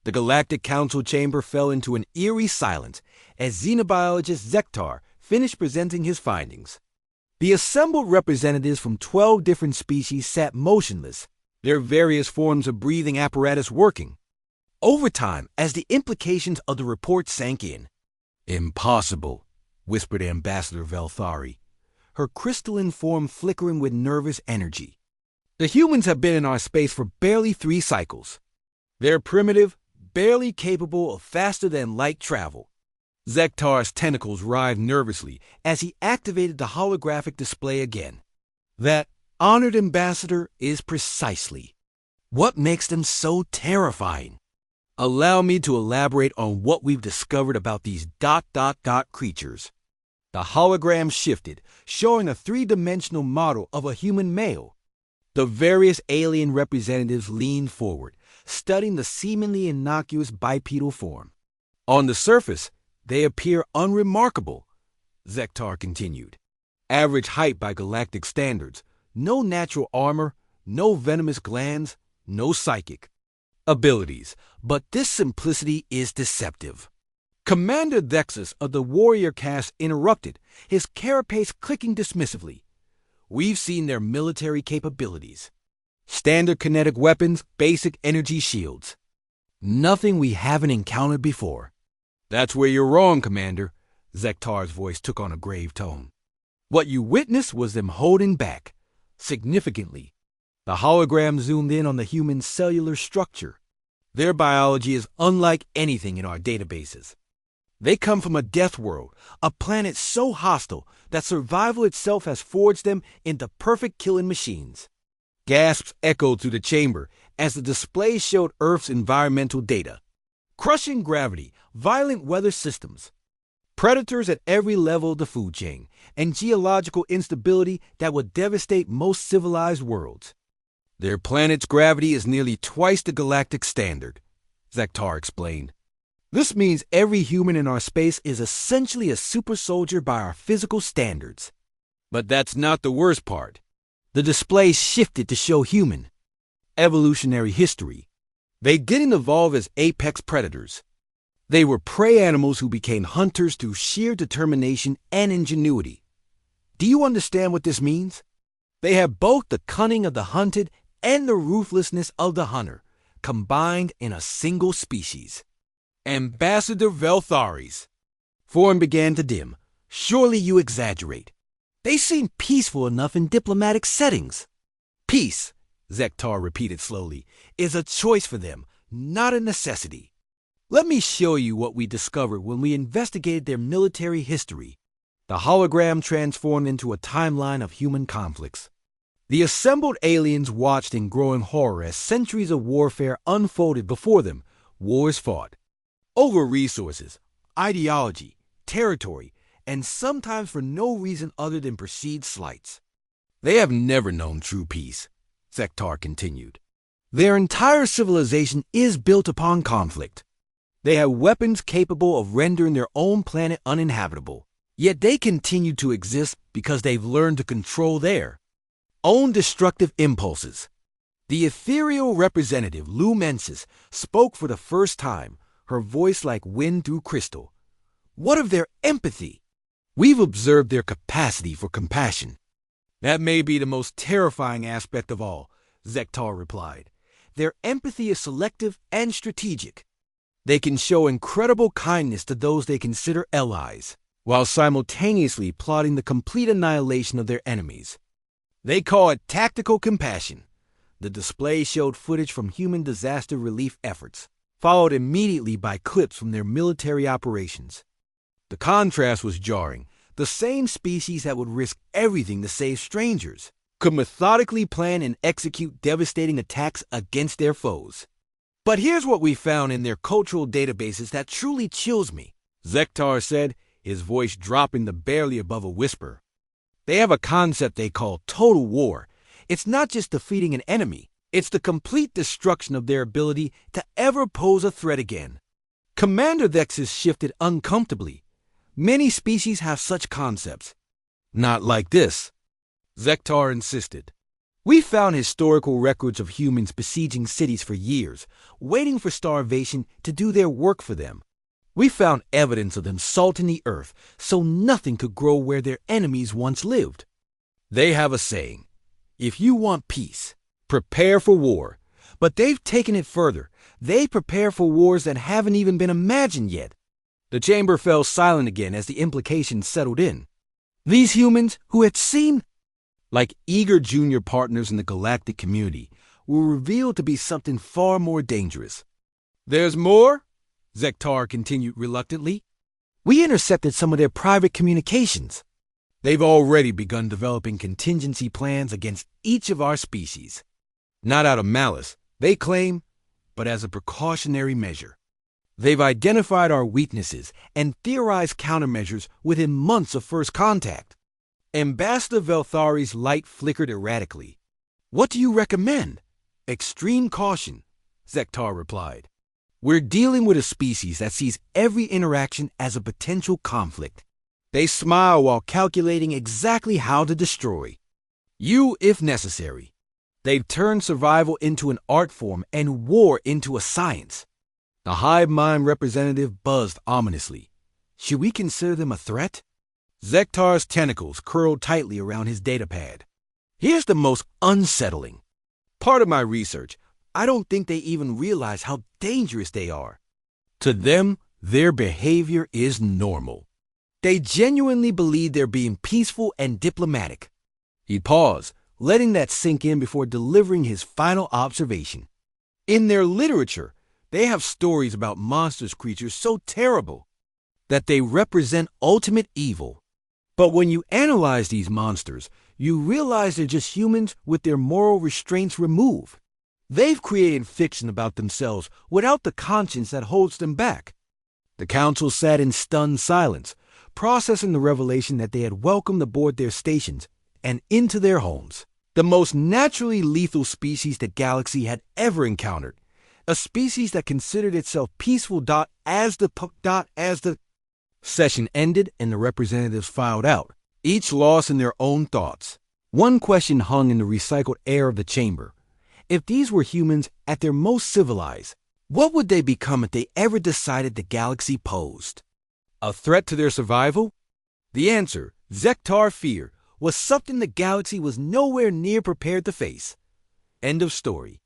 The Galactic Council chamber fell into an eerie silence as xenobiologist Zektar finished presenting his findings. The assembled representatives from 12 different species sat motionless, their various forms of breathing apparatus working. Over time, as the implications of the report sank in, "Impossible," whispered Ambassador Velthari, her crystalline form flickering with nervous energy. "The humans have been in our space for barely 3 cycles. They're primitive, barely capable of faster-than-light travel." Zektar's tentacles writhed nervously as he activated the holographic display again. "That, honored ambassador, is precisely what makes them so terrifying. Allow me to elaborate on what we've discovered about these ... creatures." The hologram shifted, showing a 3-dimensional model of a human male. The various alien representatives leaned forward, studying the seemingly innocuous bipedal form. "On the surface, they appear unremarkable," Zektar continued. "Average height by galactic standards, no natural armor, no venomous glands, no psychic abilities, but this simplicity is deceptive." Commander Thexus of the warrior caste interrupted, his carapace clicking dismissively. "We've seen their military capabilities. Standard kinetic weapons, basic energy shields. Nothing we haven't encountered before." "That's where you're wrong, Commander," Zektar's voice took on a grave tone. "What you witnessed was them holding back, significantly." The hologram zoomed in on the human cellular structure. "Their biology is unlike anything in our databases. They come from a death world, a planet so hostile that survival itself has forged them into perfect killing machines." Gasps echoed through the chamber as the display showed Earth's environmental data. Crushing gravity, violent weather systems, predators at every level of the food chain, and geological instability that would devastate most civilized worlds. "Their planet's gravity is nearly twice the galactic standard," Zektar explained. "This means every human in our space is essentially a super soldier by our physical standards." But that's not the worst part. The display shifted to show human evolutionary history. They didn't evolve as apex predators. They were prey animals who became hunters through sheer determination and ingenuity. Do you understand what this means? They have both the cunning of the hunted and the ruthlessness of the hunter, combined in a single species. Ambassador Velthari's form began to dim. "Surely you exaggerate. They seem peaceful enough in diplomatic settings." "Peace," Zektar repeated slowly, "is a choice for them, not a necessity. Let me show you what we discovered when we investigated their military history." The hologram transformed into a timeline of human conflicts. The assembled aliens watched in growing horror as centuries of warfare unfolded before them, wars fought over resources, ideology, territory, and sometimes for no reason other than perceived slights. "They have never known true peace," Zektar continued. "Their entire civilization is built upon conflict. They have weapons capable of rendering their own planet uninhabitable. Yet they continue to exist because they've learned to control their own destructive impulses." The ethereal representative, Lumensis, spoke for the first time, her voice like wind through crystal. "What of their empathy?" "We've observed their capacity for compassion." "That may be the most terrifying aspect of all," Zektar replied. "Their empathy is selective and strategic. They can show incredible kindness to those they consider allies, while simultaneously plotting the complete annihilation of their enemies. They call it tactical compassion." The display showed footage from human disaster relief efforts, followed immediately by clips from their military operations. The contrast was jarring. The same species that would risk everything to save strangers could methodically plan and execute devastating attacks against their foes. "But here's what we found in their cultural databases that truly chills me," Zektar said, his voice dropping to barely above a whisper. "They have a concept they call total war. It's not just defeating an enemy. It's the complete destruction of their ability to ever pose a threat again." Commander Thexus shifted uncomfortably. "Many species have such concepts." "Not like this," Zektar insisted. We found historical records of humans besieging cities for years, waiting for starvation to do their work for them. We found evidence of them salting the earth so nothing could grow where their enemies once lived. They have a saying, if you want peace, prepare for war. But they've taken it further. They prepare for wars that haven't even been imagined yet. The chamber fell silent again as the implications settled in. These humans, who had seemed like eager junior partners in the galactic community, were revealed to be something far more dangerous. There's more? Zektar continued reluctantly. We intercepted some of their private communications. They've already begun developing contingency plans against each of our species. Not out of malice, they claim, but as a precautionary measure. They've identified our weaknesses and theorized countermeasures within months of first contact. Ambassador Velthari's light flickered erratically. What do you recommend? Extreme caution, Zektar replied. We're dealing with a species that sees every interaction as a potential conflict. They smile while calculating exactly how to destroy you if necessary. They've turned survival into an art form and war into a science. The hive mind representative buzzed ominously. Should we consider them a threat? Zektar's tentacles curled tightly around his datapad. Here's the most unsettling part of my research. I don't think they even realize how dangerous they are. To them, their behavior is normal. They genuinely believe they're being peaceful and diplomatic. He paused, letting that sink in before delivering his final observation. In their literature, they have stories about monstrous creatures so terrible that they represent ultimate evil. But when you analyze these monsters, you realize they're just humans with their moral restraints removed. They've created fiction about themselves without the conscience that holds them back. The council sat in stunned silence, processing the revelation that they had welcomed aboard their stations and into their homes the most naturally lethal species the galaxy had ever encountered, a species that considered itself peaceful. As the session ended and the representatives filed out, each lost in their own thoughts. One question hung in the recycled air of the chamber. If these were humans at their most civilized, what would they become if they ever decided the galaxy posed a threat to their survival? The answer, Zektar feared, was something the galaxy was nowhere near prepared to face. End of story.